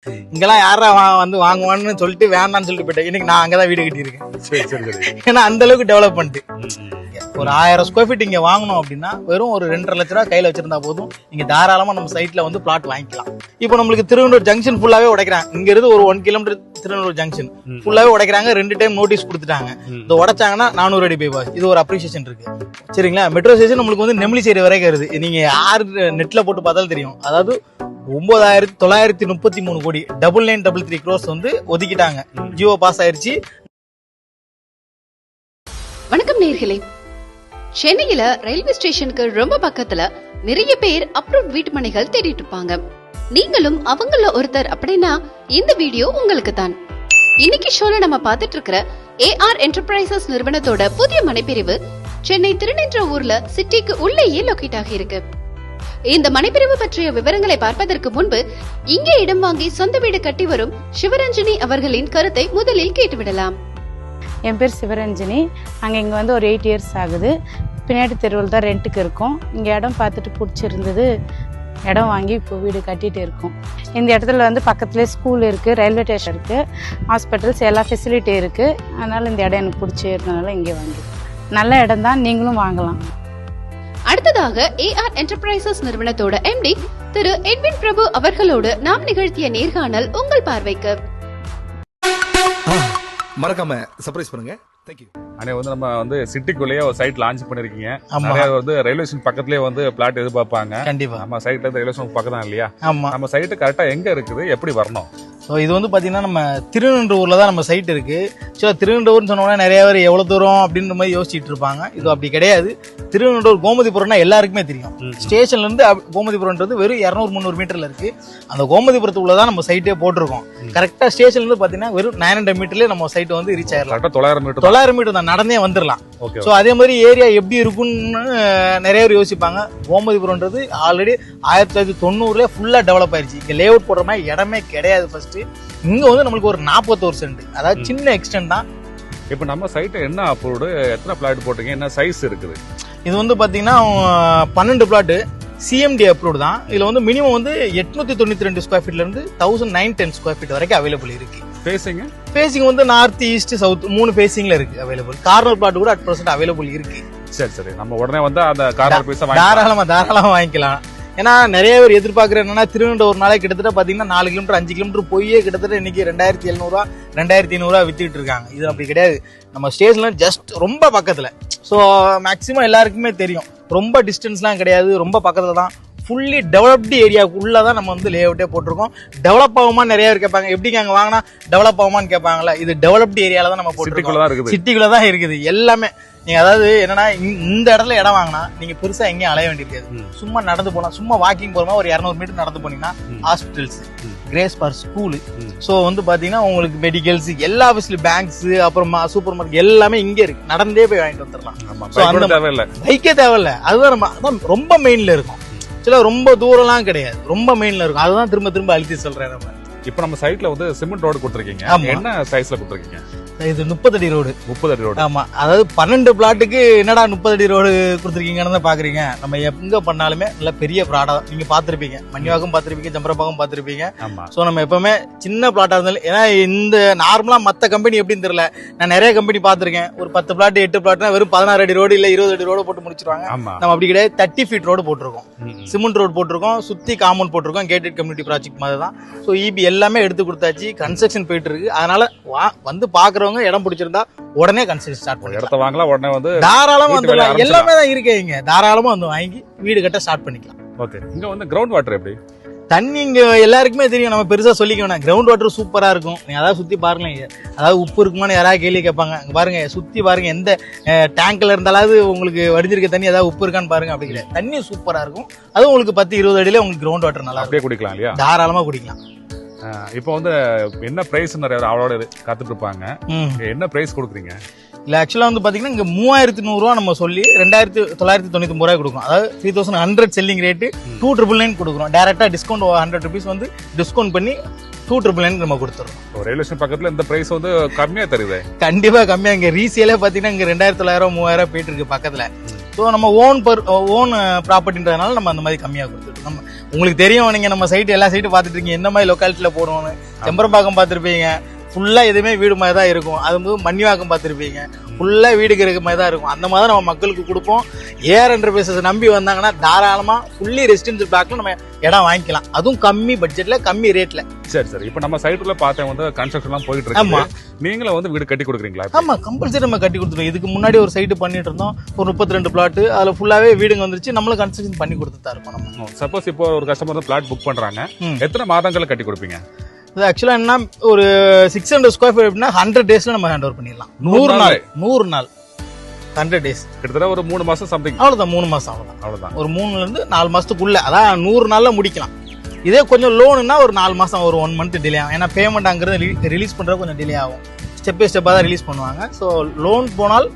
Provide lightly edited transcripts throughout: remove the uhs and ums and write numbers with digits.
இங்கெல்லாம் யாரா வந்து வாங்குவான்னு சொல்லிட்டு வேண்டாம்னு சொல்லிட்டு போயிட்டேன். இன்னைக்கு நான் அங்கதான் வீடு கட்டியிருக்கேன். ஏன்னா அந்த அளவுக்கு டெவலப்மெண்ட். ஒரு 1000 ஸ்கொயர் ஃபீட் இங்க வாங்கணும் அப்படின்னா வெறும் ஒரு 2.5 லட்ச ரூபா கையில வச்சிருந்தா போதும். இங்க தாராளமா நம்ம சைட்ல வந்து பிளாட் வாங்கிக்கலாம். இப்போ நம்மளுக்கு திருவண்ணூர் ஜங்ஷன் ஃபுல்லாவே உடைக்கிறாங்க. இங்க இருந்து ஒரு 1 கிலோமீட்டர் திருவண்ணூர் ஜங்ஷன் ஃபுல்லாவே உடைக்கிறாங்க. 2 டைம் நோட்டீஸ் கொடுத்துட்டாங்க. இது உடைச்சாங்கன்னா 400 அடி பைபாஸ். இது ஒரு அப்ரிசியேஷன் இருக்கு. சரிங்களா? மெட்ரோ ஸ்டேஷன் நம்மளுக்கு வந்து நெமிலிச்சேரி வரைக்கும் வருது. நீங்க யாரு நெட்ல போட்டு பார்த்தாலும் தெரியும். அதாவது 9,933 கோடி 9933 crores வந்து ஒதுக்கிட்டாங்க. ஜியோ பாஸ் ஆயிருச்சு. வணக்கம் நேயர்களே. சென்னையில ரயில்வே ஸ்டேஷனுக்கு ரொம்ப பக்கத்துல நிறைய பேர் அப்ரூவ் வீட்டு மனைகள் தேடிட்டு இருப்பாங்க. நீங்களும் அவங்கள ஒருத்தர் அப்படின்னா இந்த வீடியோ உங்களுக்கு தான். இன்னைக்கு ஷோல நம்ம பார்த்துட்டு இருக்கிற ஏஆர் என்டர்பிரைசஸ் நிறுவனத்தோட புதிய மனைப்பிரிவு சென்னை திருநின்றவூர்ல சிட்டிக்கு உள்ளேயே லொகேட் ஆகி இருக்கு. இந்த மனைப்பிரிவு பற்றிய விவரங்களை பார்ப்பதற்கு முன்பு இங்கே இடம் வாங்கி சொந்த வீடு கட்டி வரும் சிவரஞ்சனி அவர்களின் கருத்தை முதலில் கேட்டுவிடலாம். என் பேர் சிவரஞ்சனி. நாங்கள் இங்கே வந்து ஒரு 8 இயர்ஸ் ஆகுது. பின்னாடி தெருவில் தான் ரெண்ட்டுக்கு இருக்கோம். இங்கே இடம் பார்த்துட்டு பிடிச்சிருந்தது, இடம் வாங்கி இப்போ வீடு கட்டிகிட்டு இருக்கோம். இந்த இடத்துல வந்து பக்கத்துலேயே ஸ்கூல் இருக்குது, ரயில்வே ஸ்டேஷன் இருக்குது, ஹாஸ்பிட்டல்ஸ் எல்லா ஃபெசிலிட்டி இருக்குது. அதனால் இந்த இடம் எனக்கு பிடிச்சி இருந்தனால இங்கே வாங்கி நல்ல இடம் தான், நீங்களும் வாங்கலாம். அடுத்ததாக ஏஆர் என்டர்பிரைசஸ் நிறுவனத்தோட எம்டி திரு எட்வின் பிரபு அவர்களோடு நாம் நிகழ்த்திய நேர்காணல் உங்கள் பார்வைக்கு. மறக்காம சர்ப்ரைஸ் பண்ணுங்க. தேங்க்யூ. அண்ணே வந்து நம்ம வந்து சிட்டிக்குள்ளேயே ஒரு சைட் லான்ச் பண்ணிருக்கீங்க. நிறைய வந்து ரயில்வே ஸ்டேஷன் பக்கத்துலயே வந்து பிளாட் எதிர்பார்ப்பாங்க. கண்டிப்பா நம்ம சைட்ல இருந்து ரயில்வே ஸ்டேஷன் பக்கம் தான் இல்லையா? ஆமா. நம்ம சைட்டு கரெக்டா எங்க இருக்குது, எப்படி வரணும்? ஸோ இது வந்து பார்த்தீங்கன்னா நம்ம திருநின்றவூர்ல தான் நம்ம சைட் இருக்கு. ஸோ திருநின்றவூர்னு சொன்னோன்னா நிறைய பேர் எவ்வளோ தூரம் அப்படின்ற மாதிரி யோசிச்சுட்டு இருப்பாங்க. இது அப்படி கிடையாது. திருநின்றவூர் கோமதிபுரம்னா எல்லாருக்குமே தெரியும். ஸ்டேஷன்ல இருந்து கோமதிபுரம்ன்றது வெறும் 200-300 மீட்டர்ல இருக்கு. அந்த கோமதிபுரத்துக்குள்ள தான் நம்ம சைட்டே போட்டிருக்கோம். கரெக்டா ஸ்டேஷன்ல இருந்து பார்த்தீங்கன்னா வெறும் 900 மீட்டர்லேயே நம்ம சைட் வந்து ரீச் ஆயிடலாம். 900 மீட்டர் தான், நடந்தே வந்துடலாம். ஸோ அதே மாதிரி ஏரியா எப்படி இருக்குன்னு நிறைய பேர் யோசிப்பாங்க. கோமதிபுரம்ன்றது ஆல்ரெடி 1990 ஃபுல்லா டெவலப் ஆயிருச்சு. இங்க லே அவுட் போடுற மாதிரி இடமே கிடையாது. ஃபர்ஸ்ட் இங்க வந்து நம்மளுக்கு ஒரு 41 சென்ட், அதாவது சின்ன எக்ஸ்டென்ட் தான். இப்ப நம்ம சைட் என்ன அப்ரூவ்டு, எத்தனை பிளாட் போட்டீங்க, என்ன சைஸ் இருக்குது? இது வந்து பாத்தீங்கன்னா 12 பிளாட் சிஎம்டி அப்ரூவ்டு தான். இதுல வந்து மினிமம் வந்து 892 ஸ்கொயர் ஃபீட்ல இருந்து 1910 ஸ்கொயர் ஃபீட் வரைக்கும் அவைலபிள் இருக்கு. பேசிங் வந்து நார்த் ஈஸ்ட் சவுத் 3 பேசிங்ல இருக்கு அவைலபிள். கார்னர் பிளாட் கூட அட் பிரசன்ட் அவைலபிள் இருக்கு. சரி, நம்ம உடனே வந்து அந்த கார்னர் பீஸ் தாராளமா வாங்கிக்கலாம். ஏன்னா நிறைய பேர் எதிர்பார்க்கற என்னன்னா திருவண்ணூர் ஒரு நாளைக்கு கிட்டத்தட்ட பாத்தீங்கன்னா 4 கிலோமீட்டர் 5 கிலோமீட்டர் போயே கிட்டத்தட்ட இன்னைக்கு 2700 2500 வித்துட்டு இருக்காங்க. இது அப்படி கிடையாது. நம்ம ஸ்டேஷன்ல ஜஸ்ட் ரொம்ப பக்கத்துல. ஸோ மேக்சிமம் எல்லாருக்குமே தெரியும், ரொம்ப டிஸ்டன்ஸ்லாம் கிடையாது, ரொம்ப பக்கத்துல தான். ஃபுல்லி டெவலப்டு ஏரியாவுக்குள்ளதான் நம்ம வந்து லே அவுட்டே போட்டிருக்கோம். டெவலப் ஆகுமான்னு நிறைய பேர் கேட்பாங்க. எப்படிங்க அங்க வாங்கினா டெவலப் ஆகுமான்னு கேட்பாங்களா? இது டெவலப்டு ஏரியால தான் நம்ம போட்டிருக்கோம். சிட்டிக்குள்ளதான் இருக்குது எல்லாமே. நீங்க அதாவது என்னன்னா இந்த இடத்துல இடம் வாங்கினா நீங்க பெருசா எங்கேயும் அலைய வேண்டியிருக்காது. சும்மா நடந்து போலாம். சும்மா வாக்கிங் போறோமா ஒரு 200 மீட்டர் நடந்து போனீங்கன்னா hospitals, grace park, school, so வந்து பாத்தீங்கன்னா உங்களுக்கு மெடிக்கல்ஸ், எல்லா ஆஃபீஸ்ல பேங்க்ஸ், அப்புறமா சூப்பர் மார்க்கெட் எல்லாமே இங்கே இருக்கு. நடந்தே போய் வாங்கிட்டு வந்துடலாம். பைக்கே தேவையில்ல. அதுதான் நம்ம அதான் ரொம்ப மெயின்ல இருக்கும். சில ரொம்ப தூரம்லாம் கிடையாது, ரொம்ப மெயின்ல இருக்கும். அதுதான் திரும்ப திரும்ப அழுத்தி சொல்றேன். நம்ம இப்ப நம்ம சைட்ல வந்து சிமெண்ட் ரோடு கொடுத்துருக்கீங்க. என்ன சைஸ்ல கொடுத்துருக்கீங்க? இது 30 அடி ரோடு. 30 அடி ரோடு. ஆமா. அதாவது 12 பிளாட்டுக்கு என்னடா 30 அடி ரோடு கொடுத்துருக்கீங்கன்னு தான் பாக்குறீங்க. நம்ம எங்க பண்ணாலுமே நல்ல பெரிய பிளாட்டா நீங்க பாத்திருப்பீங்க. மணிவாக்கம் பாத்திருப்பீங்க, ஜம்பரபாக்கம் பாத்திருப்பீங்க. சோ நம்ம எப்பவுமே சின்ன பிளாட்டா இருந்தாலும், ஏன்னா இந்த நார்மலா மத்த கம்பெனி எப்படின்னு தெரியல, நான் நிறைய கம்பெனி பாத்திருக்கேன். ஒரு 10 பிளாட் 8 பிளாட்னா வெறும் 16 அடி ரோடு இல்ல 20 அடி ரோடு போட்டு முடிச்சிருவாங்க. நம்ம அப்படி கிடையாது. 30 ஃபீட் ரோடு போட்டிருக்கோம், சிமெண்ட் ரோடு போட்டிருக்கோம், சுத்தி காம்பவுண்ட் போட்டிருக்கோம். கேட்டட் கம்யூனிட்டி ப்ராஜெக்ட் மாதிரி தான். ஸோ இபி எல்லாமே எடுத்து கொடுத்தாச்சு. கன்ஸ்ட்ரக்ஷன் போயிட்டு இருக்கு. அதனால வந்து பாக்குறவங்க இடம் பிடிச்சிருந்தா உடனே கன்ஸ்ட்ரக்ஷன் ஸ்டார்ட் பண்ணி இடத்த வாங்கலாம். உடனே வந்து தாராளமா வந்து எல்லாமே தான் இருக்கு. இங்க தாராளமா வந்து வாங்கி வீடு கட்ட ஸ்டார்ட் பண்ணிக்கலாம். ஓகே. இங்க வந்து கிரவுண்ட் வாட்டர் எப்படி? தண்ணி இங்க எல்லாருக்குமே தெரியும், நம்ம பெருசா சொல்லிக்க வேணாம். கிரவுண்ட் வாட்டர் சூப்பரா இருக்கும். நீங்க அதாவது சுத்தி பாருங்க, அதாவது உப்பு இருக்குமான்னு யாராவது கேள்வி கேட்பாங்க. அங்க பாருங்க, சுத்தி பாருங்க, எந்த டேங்க்ல இருந்தாலாவது உங்களுக்கு வடிஞ்சிருக்க தண்ணி ஏதாவது உப்பு இருக்கான்னு பாருங்க. அப்படி கிடையாது, தண்ணி சூப்பரா இருக்கும். அது உங்களுக்கு 10-20 அடியில உங்களுக்கு கிரவுண்ட் வாட்டர் நல்லா அப்படியே குடிக்கலாம் இல்லையா? தாராளமா குடிக்கலாம். இப்போ வந்து என்ன பிரைஸ் நிறைய அவளோட காத்துட்டு இருப்பாங்க, என்ன பிரைஸ் கொடுக்குறீங்க? இல்ல ஆக்சுவலா வந்து பாத்தீங்கன்னா இங்க 3100 ரூபா நம்ம சொல்லி 2999 ரூபாய் கொடுக்கும். அதாவது 3100 செல்லிங் ரேட்டு 2999 கொடுக்குறோம். டைரக்டா டிஸ்கவுண்ட் 100 rupees வந்து டிஸ்கவுண்ட் பண்ணி 2999 நம்ம கொடுத்துறோம். ரயில்வே ஸ்டேஷன் பக்கத்துல இந்த பிரைஸ் வந்து கம்மியா தருது. கண்டிப்பா கம்மியா. இங்க ரீசேலே பாத்தீங்கன்னா இங்க 2900 3000 போயிட்டு இருக்கு பக்கத்துல. ஸோ நம்ம ஓன் ப்ராப்பர்ட்டின்றதுனால நம்ம அந்த மாதிரி கம்மியாக கொடுத்துருக்கோம். நம்ம உங்களுக்கு தெரியும், நீங்க நம்ம சைட்டு எல்லா சைட்டும் பார்த்துட்டு இருக்கீங்க, என்ன மாதிரி லொக்காலிட்டியில போடுவோம்னு. செம்பரம்பாக்கம் பார்த்துருப்பீங்க, ஃபுல்லா எதுவுமே வீடு மாதிரி தான் இருக்கும். அது வந்து மன்னிவாக்கம் பார்த்துருப்பீங்க, ஃபுல்லா வீடுக்கு இருக்க மாதிரி தான் இருக்கும். அந்த மாதிரி தான் நம்ம மக்களுக்கு கொடுப்போம். ஏஆர் என்டர்பிரைசஸ் நம்பி வந்தாங்கன்னா தாராளமா ஃபுல்லி ரெசிடென்ஷியல் பிளாக்ல நம்ம இடம் வாங்கிக்கலாம், அதுவும் கம்மி பட்ஜெட்ல கம்மி ரேட்ல. சரி இப்ப நம்ம சைட்ல பார்த்தேன் வந்து கன்ஸ்ட்ரக்ஷன் எல்லாம் போயிட்டு இருக்கு. ஆமா, நீங்களும் வந்து வீடு கட்டி கொடுக்குறீங்களா? ஆமா, கம்பல்சரி நம்ம கட்டி கொடுத்துருவோம். இதுக்கு முன்னாடி ஒரு சைட்டு பண்ணிட்டு இருந்தோம், ஒரு 32 பிளாட், அதுல ஃபுல்லாவே வீடுங்க வந்துருச்சு. நம்மளும் கன்ஸ்ட்ரக்ஷன் பண்ணி கொடுத்துதான் இருக்கோம். நம்ம சப்போஸ் இப்போ ஒரு கஸ்டமர் பிளாட் புக் பண்றாங்க, எத்தனை மாதங்கள்ல கட்டி கொடுப்பீங்க? இது ஆக்சுவலா என்ன, ஒரு 600 ஸ்கொயர் ஃபீட் அப்படின்னா 100 டேஸ்ல நம்ம ஹேண்ட் ஓவர் பண்ணிடலாம். 100 நாள் 100 டேஸ், கிட்டத்தட்ட ஒரு 3 மாசம் சம்திங். அவ்வளவுதான், 3 மாசம் அவ்வளவுதான். ஒரு 3ல இருந்து 4 மாசத்துக்குள்ள, அதான் 100 நாள்ல முடிக்கலாம். இதே கொஞ்சம் லோனுன்னா ஒரு 4 மாசம், ஒரு 1 மந்த் டிலே ஆகும். ஏன்னா பேமெண்ட் அங்கிறது ரிலீஸ் பண்றது கொஞ்சம் டிலே ஆகும். ஸ்டெப் பை ஸ்டெப்பா தான் ரிலீஸ் பண்ணுவாங்க. ஸோ லோன் போனால்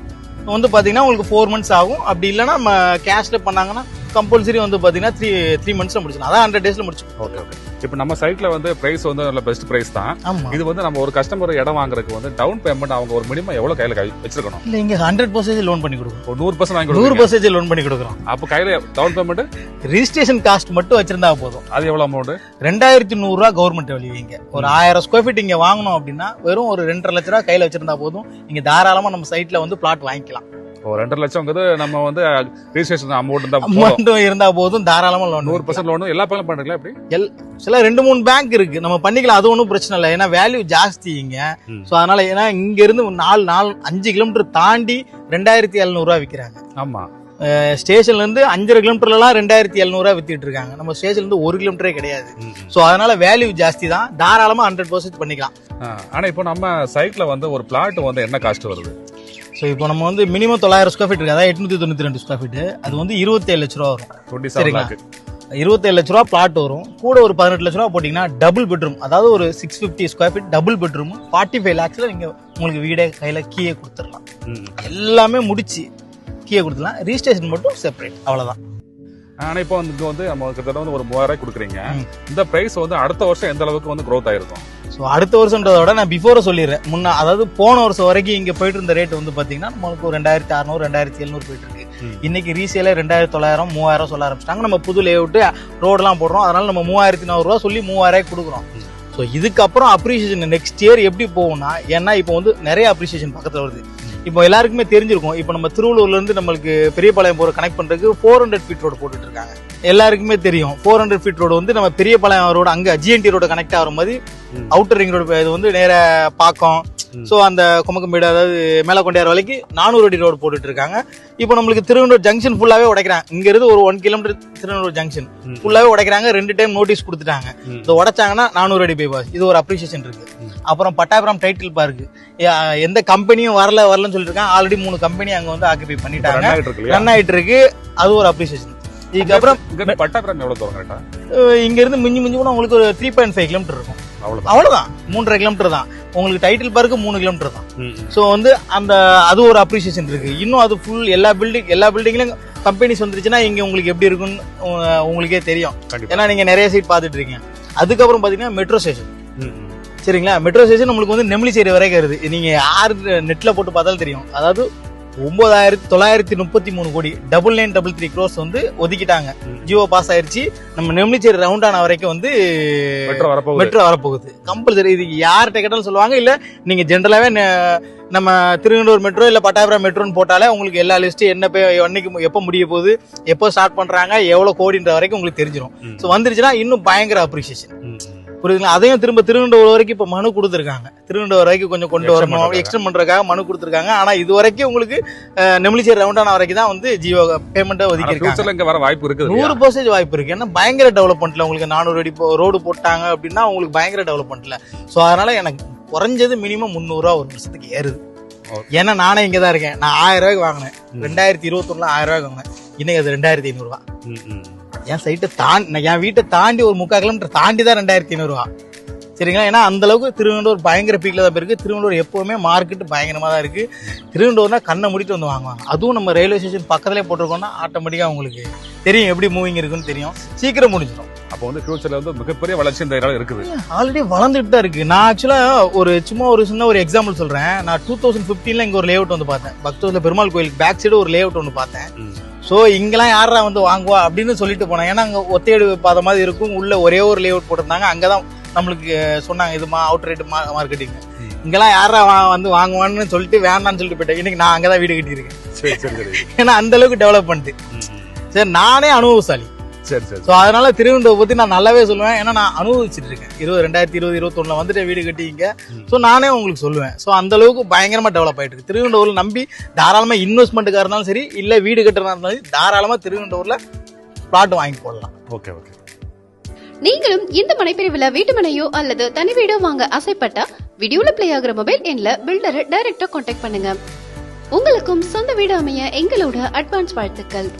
வந்து பாத்தீங்கன்னா உங்களுக்கு 4 மந்த்ஸ் ஆகும். அப்படி இல்லைன்னா நம்ம கேஷ்ல பண்ணாங்கன்னா கம்பல்சரி வந்து பாத்தீங்கன்னா 3 மந்த்ஸ்ல முடிச்சிடலாம். அதான் 100 டேஸ்ல முடிச்சிடும். ஓகே. இப்போ நம்ம சைட்ல வந்து பிரைஸ் வந்து நல்ல பெஸ்ட் பிரைஸ் தான். இது வந்து நம்ம ஒரு கஸ்டமர் இடம் வாங்குறதுக்கு வந்து டவுன் பேமெண்ட் அவங்க ஒரு மினிமம் எவ்வளவு கையில வச்சிருக்கணும்? இல்ல, இங்க 100% லோன் பண்ணி கொடுக்குறோம். 100% வாங்கி கொடுக்குறோம். 100% லோன் பண்ணி கொடுக்குறோம். அப்ப கையில டவுன் பேமெண்ட் ரிஜிஸ்ட்ரேஷன் காஸ்ட் மட்டும் வச்சிருந்தா போதும். அது எவ்வளவு அமௌண்ட்? 2100 ரூபா கவர்மெண்ட் வழிவீங்க. ஒரு 1000 ஸ்கொயர் ஃபீட் இங்க வாங்கணும் அப்படின்னா வெறும் ஒரு 2.5 லட்ச ரூபா கையில வச்சிருந்தா போதும். இங்க தாராளமா நம்ம சைட்ல வந்து பிளாட் வாங்கிக்கலாம். 2 லட்சம்ங்கிறது நம்ம வந்து ரெஜிஸ்ட்ரேஷன் அமௌண்ட் இருந்தா போதும், தாராளமா லோன். 100% லோன் எல்லா பேங்க்ல பண்றீங்களா? எப்படி? சில 2-3 பேங்க் இருக்கு, நம்ம பண்ணிக்கலாம். அது ஒன்றும் பிரச்சனை இல்லை, ஏன்னா வேல்யூ ஜாஸ்தி இங்க. ஸோ அதனால ஏன்னா இங்க இருந்து 5 கிலோமீட்டர் தாண்டி 2700 ரூபா விற்கிறாங்க. ஆமா, ஸ்டேஷன்ல இருந்து 5.5 கிலோமீட்டர்ல எல்லாம் 2700 ரூபா வித்துட்டு இருக்காங்க. நம்ம ஸ்டேஷன்ல இருந்து 1 கிலோமீட்டரே கிடையாது. சோ அதனால வேல்யூ ஜாஸ்தி தான், தாராளமா 100% பண்ணிக்கலாம். ஆனா இப்போ நம்ம சைட்ல வந்து ஒரு பிளாட் வந்து என்ன காஸ்ட் வருது? ஸோ இப்போ நம்ம வந்து மினிமம் 900 ஸ்கொயர் ஃபீட் இருக்கு, அதாவது 892 ஸ்கொயர் ஃபீட். அது வந்து 27 லட்ச ரூபா வரும். 27 லட்ச ரூபா பிளாட் வரும். கூட ஒரு 18 லட்ச ரூபா போட்டீங்கன்னா டபுள் பெட்ரூம், அதாவது ஒரு 650 ஸ்கொயர் ஃபீட் டபுள் பெட்ரூம் 45 லேக்ஸ்ல நீங்க உங்களுக்கு வீடே கையில கீயே கொடுத்துடலாம். எல்லாமே முடிச்சு கீயே கொடுத்துடலாம். ரிஜிஸ்ட்ரேஷன் மட்டும் செப்பரேட், அவ்வளவுதான். ஆனா இப்போ வந்து நம்ம கிட்டத்தட்ட வந்து ஒரு 3000 கொடுக்குறீங்க. இந்த பிரைஸ் வந்து அடுத்த வருஷம் எந்த அளவுக்கு வந்து growth ஆயிருக்கும்? ஸோ அடுத்த வருஷம்ன்றத விட நான் பிஃபோரை சொல்லிடுறேன். அதாவது போன வருஷம் வரைக்கும் இங்க போயிட்டு இருந்த ரேட் வந்து பாத்தீங்கன்னா நம்மளுக்கு 2600 2700 போயிட்டு இருக்கு. இன்னைக்கு ரீசேல 2900 3000 சொல்ல ஆரம்பிச்சிட்டாங்க. நம்ம புது லேஅவுட் ரோடெல்லாம் போடுறோம், அதனால நம்ம 3400 ரூபா சொல்லி 3000 கொடுக்குறோம். ஸோ இதுக்கப்புறம் அப்ரிசியேஷன் நெக்ஸ்ட் இயர் எப்படி போகும்னா, ஏன்னா இப்போ வந்து நிறைய அப்ரிசியேஷன் பக்கத்துல வருது. இப்போ எல்லாருக்குமே தெரிஞ்சிருக்கும், இப்போ நம்ம திருவள்ளூர்ல இருந்து நம்மளுக்கு பெரியபாளையம் போற கனெக்ட் பண்றதுக்கு 400 ஃபீட் ரோடு போட்டுட்டு இருக்காங்க. எல்லாருக்குமே தெரியும் 400 ஃபீட் ரோடு வந்து நம்ம பெரியபாளையம் ரோடு அங்க ஜிஎன்டி ரோடு கனெக்ட் ஆகிற மாதிரி அவுட்டர் ரிங் ரோடு, இது வந்து நேர பாக்கம், சோ அந்த கொமக்கம்பேடு அதாவது மேலக்கொண்டையார் வரைக்கும் 400 அடி ரோடு போட்டுட்டு இருக்காங்க. இப்போ நம்மளுக்கு திருவள்ளூர் ஜங்ஷன் ஃபுல்லாவே உடைக்கிறாங்க. இங்க இருந்து ஒரு 1 கிலோமீட்டர் திருவள்ளூர் ஜங்ஷன் ஃபுல்லாவே உடைக்கிறாங்க. 2 டைம் நோட்டீஸ் கொடுத்துட்டாங்க. இதை உடைச்சாங்கன்னா 400 அடி பைபாஸ். இது ஒரு அப்ரிசியேஷன் இருக்கு. அப்புறம் பட்டாபுரம் டைட்டில் பார்க், எந்த கம்பெனியும் வரலன்னு சொல்லிட்டு இருக்காங்க. ஆல்ரெடி 3 கம்பெனி அங்க வந்து ஆக்குபை பண்ணிட்டாங்க, ரன் ஆயிட்டு இருக்கு. அது ஒரு அப்ரிசியேஷன். இதுக்கப்புறம் பட்டாபுரம் எவ்வளவு தூரம் கரெக்டா? இங்க இருந்து மிஞ்சி கூட உங்களுக்கு ஒரு 3.5 கிலோமீட்டர் இருக்கும். அவ்வளவுதான், 3.5 கிலோமீட்டர் தான். உங்களுக்கு டைட்டில் பார்க்கு 3 கிலோமீட்டர் தான். சோ வந்து அது ஒரு அப்ரிசியேஷன் இருக்கு. இன்னும் அது ஃபுல் எல்லா பில்டிங்லயும் கம்பெனிஸ் வந்துருச்சுன்னா இங்க உங்களுக்கு எப்படி இருக்குன்னு உங்களுக்கே தெரியும். ஏன்னா நீங்க நிறைய சைட் பாத்துட்டு இருக்கீங்க. அதுக்கப்புறம் பாத்தீங்கன்னா மெட்ரோ ஸ்டேஷன். சரிங்களா, மெட்ரோ ஸ்டேஷன் நம்மளுக்கு வந்து நெமிலிச்சேரி வரைக்கும் வருது. நீங்க யாரு நெட்ல போட்டு பார்த்தாலும் தெரியும். அதாவது 9933 கோடி 9933 crores வந்து ஒதுக்கிட்டாங்க. ஜியோ பாஸ் ஆயிருச்சு. நம்ம நெமிலிச்சேரி ரவுண்டான வரைக்கும் வந்து மெட்ரோ வரப்போகுது. கம்பல்சரி. இது யார்கிட்ட கேட்டாலும் சொல்லுவாங்க. இல்ல நீங்க ஜென்ரலாவே நம்ம திருவள்ளூர் மெட்ரோ இல்ல பட்டாபுரம் மெட்ரோன்னு போட்டாலே உங்களுக்கு எல்லா லிஸ்ட் என்னைக்கு எப்ப முடிய போகுது, எப்போ ஸ்டார்ட் பண்றாங்க, எவ்வளவு கோடின்ற வரைக்கும் உங்களுக்கு தெரிஞ்சிடும். சோ வந்துருச்சுன்னா இன்னும் பயங்கர அப்ரிசியேஷன். புரியுதுங்களா? அதையும் திரும்ப திருவள்ளூர் வரைக்கும் இப்ப மனு கொடுத்துருக்காங்க. திருவள்ளூர் வரைக்கும் கொஞ்சம் கொண்டு வரணும், எக்ஸ்டெண்ட் பண்றதுக்காக மனு கொடுத்துருக்காங்க. ஆனா இது வரைக்கும் உங்களுக்கு நெமிலிச்சேரி ரவுண்டான வரைக்கும் தான் வந்து ஜியோ பேமெண்ட் ஒதுக்கி இருக்காங்க. 100% வாய்ப்பு இருக்கு. ஏன்னா பயங்கர டெவலப்மெண்ட்ல உங்களுக்கு 400 அடி ரோடு போட்டாங்க அப்படின்னா உங்களுக்கு பயங்கர டெவலப்மெண்ட்ல. சோ அதனால எனக்கு குறைஞ்சது மினிமம் 300 ரூபா ஒரு வருஷத்துக்கு ஏறுது. ஏன்னா நானே இங்கதான் இருக்கேன். நான் 1000 ரூபாய்க்கு வாங்கினேன் 2021 1000 ரூபாய்க்கு வாங்கினேன். இன்னைக்கு அது 2500 ரூபா. என் சைட்டை தாண்டி, என் வீட்டை தாண்டி ஒரு 3/4 கிலோமீட்டர் தாண்டி தான் 2500 ரூபா. சரிங்களா? ஏன்னா அந்த அளவுக்கு திருவள்ளூர் பயங்கர பீக்ல தான் இருக்கு. திருவள்ளூர் எப்பவுமே மார்க்கெட் பயங்கரமா தான் இருக்கு. திருவள்ளூர்னா கண்ணை முடிட்டு வந்து வாங்குவாங்க. அதுவும் நம்ம ரயில்வே ஸ்டேஷன் பக்கத்துலேயே போட்டிருக்கோம்னா ஆட்டோமேட்டிக்கா உங்களுக்கு தெரியும் எப்படி மூவிங் இருக்குன்னு தெரியும். சீக்கிரம் முடிஞ்சிடும். அப்போ வந்து ஃபியூச்சர்ல வந்து மிகப்பெரிய வளர்ச்சி இந்த இடத்துல இருக்குது. ஆல்ரெடி வளர்ந்துட்டு தான் இருக்கு. நான் ஆக்சுவலா சும்மா ஒரு சின்ன ஒரு எக்ஸாம்பிள் சொல்றேன். நான் 2015 இங்க ஒரு லேஅவுட் வந்து பார்த்தேன். பக்தோஸ்ல பெருமாள் கோயிலுக்கு பேக் சைடு ஒரு லேஅவுட் ஒன்று பார்த்தேன். ஸோ இங்கெல்லாம் யாரா வந்து வாங்குவா அப்படின்னு சொல்லிட்டு போனாங்க. ஏன்னா அங்கே ஒத்தையடி பாத மாதிரி இருக்கும், உள்ள ஒரே ஒரு லேஅவுட் போட்டிருந்தாங்க. அங்கதான் நம்மளுக்கு சொன்னாங்க இது அவுட் ரேட் மார்க்கெட்டிங். இங்கெல்லாம் யாரா வந்து வாங்குவான்னு சொல்லிட்டு வேண்டாம்னு சொல்லிட்டு போயிட்டேன். இன்னைக்கு நான் அங்கதான் வீடு கட்டியிருக்கேன். ஏன்னா அந்த அளவுக்கு டெவலப்மெண்ட். சரி, நானே அனுபவசாலி. சரி சரி. ஸோ அதனால திருவனந்தபுரம் பத்தி நான் நல்லாவே சொல்லுவேன். ஏன்னா நான் அனுபவிச்சுட்டு இருக்கேன். 2020-21 வந்துட்டு வீடு கட்டிங்க. ஸோ நானே உங்களுக்கு சொல்லுவேன். ஸோ அந்த அளவுக்கு பயங்கரமா டெவலப் ஆயிட்டு இருக்கு. திருவனந்தபுரம் நம்பி தாராளமா இன்வெஸ்ட்மெண்ட்டுக்காக இருந்தாலும் சரி, இல்ல வீடு கட்டுறதா இருந்தாலும் சரி, தாராளமா திருவனந்தபுரம்ல பிளாட் வாங்கி போடலாம். Okay okay. நீங்களும் இந்த மனைப்பிரிவுல வீட்டு மனையோ அல்லது தனி வீடோ வாங்க ஆசைப்பட்டா வீடியோல பிளே ஆகுற மொபைல் எண்ல பில்டரை டைரக்டா கான்டாக்ட் பண்ணுங்க. உங்களுக்கும் சொந்த வீடு அமைய எங்களோட அட்வான்ஸ் வாழ்த்துக்கள்.